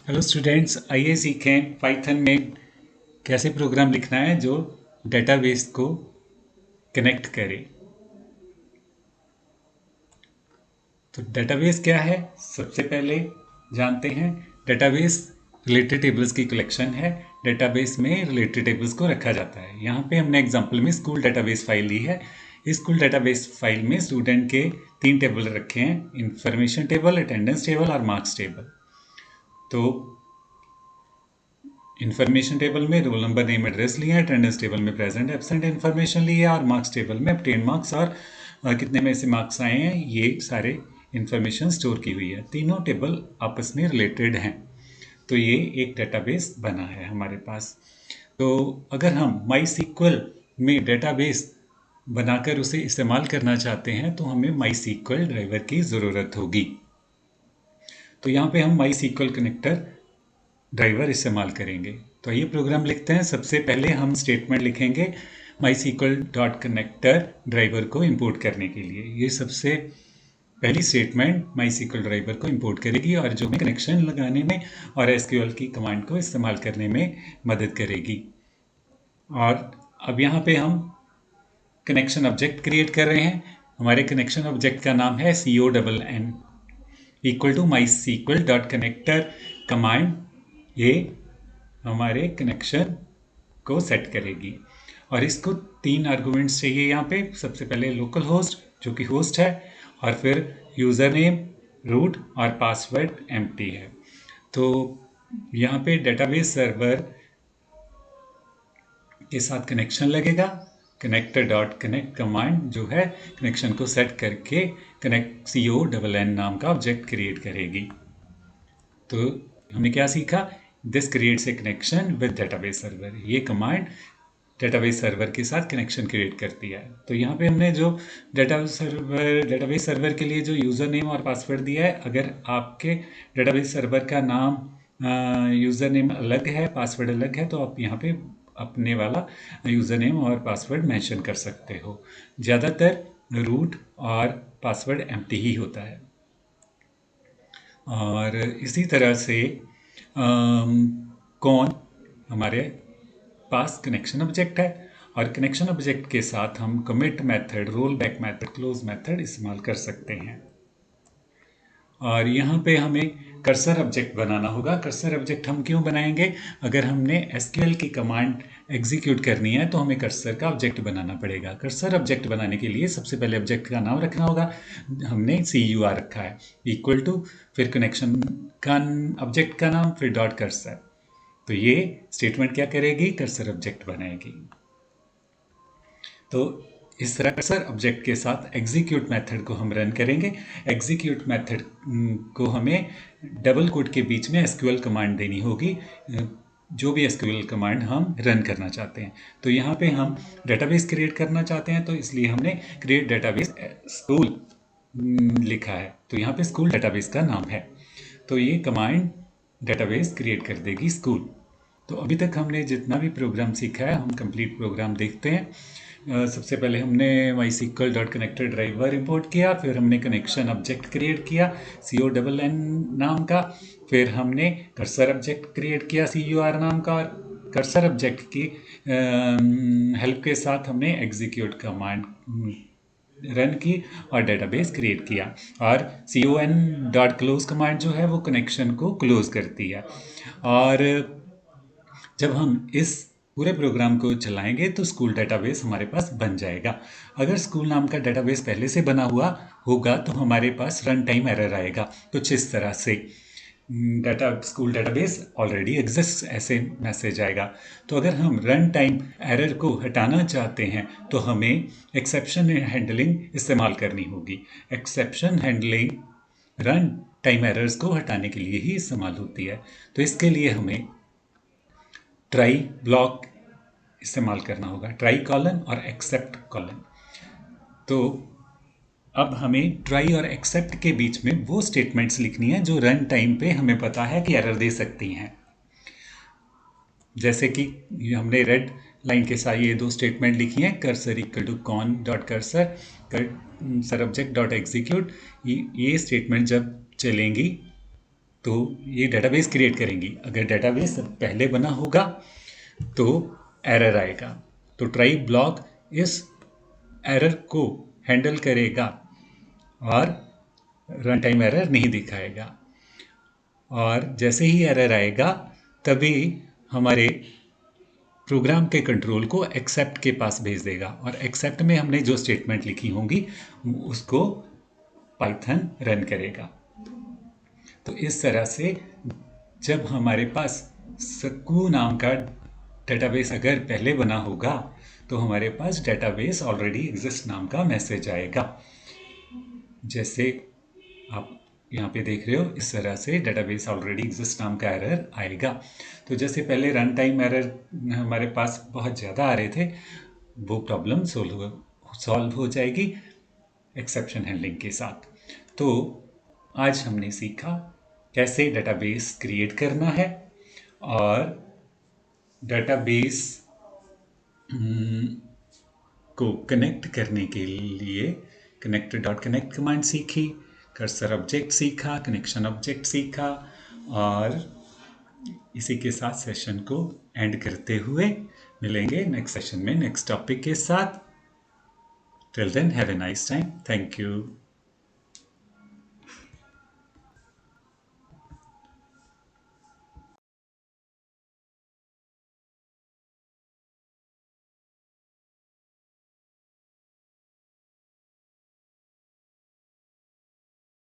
Hello students, आइए सीखें Python में कैसे प्रोग्राम लिखना है जो डेटाबेस को कनेक्ट करे। तो डेटाबेस क्या है, सबसे पहले जानते हैं। डेटाबेस रिलेटेड टेबल्स की कलेक्शन है। डेटाबेस में रिलेटेड टेबल्स को रखा जाता है। यहाँ पे हमने एग्जांपल में स्कूल डेटाबेस फाइल ली है। इस स्कूल डेटाबेस फाइल में स्टूडेंट के 3 टेबल रखे हैं: इंफॉर्मेशन टेबल, अटेंडेंस टेबल और मार्क्स टेबल। तो इन्फॉर्मेशन टेबल में रोल नंबर, नेम, एड्रेस लिए हैं। अटेंडेंस टेबल में प्रेजेंट एब्सेंट इन्फॉर्मेशन ली है और मार्क्स टेबल में obtained मार्क्स और कितने में से मार्क्स आए हैं, ये सारे इन्फॉर्मेशन स्टोर की हुई है। तीनों टेबल आपस में रिलेटेड हैं, तो ये एक डेटाबेस बना है हमारे पास। तो अगर हम माई सीक्वल में डेटाबेस बनाकर उसे इस्तेमाल करना चाहते हैं तो हमें माई सीक्वल ड्राइवर की ज़रूरत होगी। तो यहाँ पे हम माई सीक्वल कनेक्टर ड्राइवर इस्तेमाल करेंगे। तो ये प्रोग्राम लिखते हैं। सबसे पहले हम स्टेटमेंट लिखेंगे माईसीक्वल डॉट कनेक्टर ड्राइवर को इंपोर्ट करने के लिए। ये सबसे पहली स्टेटमेंट माईसीक्वल ड्राइवर को इंपोर्ट करेगी और जो हमें कनेक्शन लगाने में और एसक्यूएल की कमांड को इस्तेमाल करने में मदद करेगी। और अब यहाँ पे हम कनेक्शन ऑब्जेक्ट क्रिएट कर रहे हैं। हमारे कनेक्शन ऑब्जेक्ट का नाम है CONN equal to MySQL dot connector command. ये हमारे कनेक्शन को सेट करेगी और इसको 3 आर्गुमेंट्स चाहिए यहाँ पे। सबसे पहले लोकल होस्ट जो कि होस्ट है, और फिर यूज़र नेम, रूट और पासवर्ड एम्प्टी है। तो यहाँ पे डेटाबेस सर्वर के साथ कनेक्शन लगेगा। कनेक्टर डॉट कनेक्ट कमांड जो है कनेक्शन को सेट करके कनेक्ट CONN नाम का ऑब्जेक्ट क्रिएट करेगी। तो हमने क्या सीखा? This creates a connection with database server. ये कमांड डेटाबेस सर्वर के साथ कनेक्शन क्रिएट करती है। तो यहाँ पे हमने जो डेटाबेस सर्वर के लिए जो यूज़र नेम और पासवर्ड दिया है, अगर आपके डेटाबेस सर्वर का नाम यूज़र नेम अलग है, पासवर्ड अलग है, तो आप यहाँ पे अपने वाला यूज़र नेम और पासवर्ड मेंशन कर सकते हो। ज़्यादातर रूट और पासवर्ड एम्प्टी ही होता है। और इसी तरह से कौन हमारे पास कनेक्शन ऑब्जेक्ट है, और कनेक्शन ऑब्जेक्ट के साथ हम commit method, roll back method, close method इस्तेमाल कर सकते हैं। और यहाँ पे हमें कर्सर ऑब्जेक्ट बनाना होगा। कर्सर ऑब्जेक्ट हम क्यों बनाएंगे? अगर हमने एसक्यूएल की कमांड एग्जीक्यूट करनी है तो हमें कर्सर का ऑब्जेक्ट बनाना पड़ेगा। कर्सर ऑब्जेक्ट बनाने के लिए सबसे पहले ऑब्जेक्ट का नाम रखना होगा। हमने CUR रखा है इक्वल टू, फिर कनेक्शन का ऑब्जेक्ट का नाम, फिर डॉट कर्सर। तो ये स्टेटमेंट क्या करेगी? कर्सर ऑब्जेक्ट बनाएगी। तो इस तरह कर्सर ऑब्जेक्ट के साथ एग्जीक्यूट मेथड को हम रन करेंगे। एग्जीक्यूट मेथड को हमें डबल कोट के बीच में एसक्यूएल कमांड देनी होगी, जो भी एसक्यूएल कमांड हम रन करना चाहते हैं। तो यहाँ पे हम डेटाबेस क्रिएट करना चाहते हैं, तो इसलिए हमने क्रिएट डेटाबेस स्कूल लिखा है। तो यहाँ पे स्कूल डेटाबेस का नाम है। तो ये कमांड डेटाबेस क्रिएट कर देगी स्कूल। तो अभी तक हमने जितना भी प्रोग्राम सीखा है, हम कंप्लीट प्रोग्राम देखते हैं। सबसे पहले हमने माईसीक्वल डॉट कनेक्टर ड्राइवर इंपोर्ट किया, फिर हमने कनेक्शन ऑब्जेक्ट क्रिएट किया CONN नाम का, फिर हमने कर्सर ऑब्जेक्ट क्रिएट किया CUR नाम का, और कर्सर ऑब्जेक्ट की हेल्प के साथ हमने एग्जीक्यूट कमांड रन की और डेटाबेस क्रिएट किया। और CON डॉट क्लोज कमांड जो है वो कनेक्शन को क्लोज करती है। और जब हम इस पूरे प्रोग्राम को चलाएंगे तो स्कूल डेटाबेस हमारे पास बन जाएगा। अगर स्कूल नाम का डेटाबेस पहले से बना हुआ होगा तो हमारे पास रन टाइम एरर आएगा कुछ इस तरह से, स्कूल डेटाबेस ऑलरेडी एग्जिस्ट, ऐसे मैसेज आएगा। तो अगर हम रन टाइम एरर को हटाना चाहते हैं तो हमें एक्सेप्शन हैंडलिंग इस्तेमाल करनी होगी। Exception handling run time errors को हटाने के लिए ही इस्तेमाल होती है। तो इसके लिए हमें ट्राई ब्लॉक इस्तेमाल करना होगा, ट्राई कॉलन और एक्सेप्ट कॉलन। तो अब हमें ट्राई और एक्सेप्ट के बीच में वो स्टेटमेंट्स लिखनी है जो रन टाइम पे हमें पता है कि एरर दे सकती हैं। जैसे कि हमने रेड लाइन के साथ ये 2 स्टेटमेंट लिखी हैं, cursor equal to con dot cursor, cursor object dot execute. ये स्टेटमेंट जब चलेंगी तो ये डेटाबेस क्रिएट करेंगी। अगर डेटाबेस पहले बना होगा तो एरर आएगा। तो ट्राई ब्लॉक इस एरर को हैंडल करेगा और रन टाइम एरर नहीं दिखाएगा। और जैसे ही एरर आएगा तभी हमारे प्रोग्राम के कंट्रोल को एक्सेप्ट के पास भेज देगा, और एक्सेप्ट में हमने जो स्टेटमेंट लिखी होंगी उसको पाइथन रन करेगा। तो इस तरह से जब हमारे पास सकू नाम का डेटाबेस अगर पहले बना होगा तो हमारे पास डेटाबेस ऑलरेडी एग्जिस्ट नाम का मैसेज आएगा। जैसे आप यहाँ पे देख रहे हो, इस तरह से डेटाबेस ऑलरेडी एग्जिस्ट नाम का एरर आएगा। तो जैसे पहले रन टाइम एरर हमारे पास बहुत ज़्यादा आ रहे थे, वो प्रॉब्लम सॉल्व हो जाएगी एक्सेप्शन हैंडलिंग के साथ। तो आज हमने सीखा कैसे डेटाबेस क्रिएट करना है, और डेटाबेस को कनेक्ट करने के लिए कनेक्ट कमांड सीखी, कर्सर ऑब्जेक्ट सीखा, कनेक्शन ऑब्जेक्ट सीखा, और इसी के साथ सेशन को एंड करते हुए मिलेंगे नेक्स्ट सेशन में नेक्स्ट टॉपिक के साथ। Till then have a nice time. Thank you.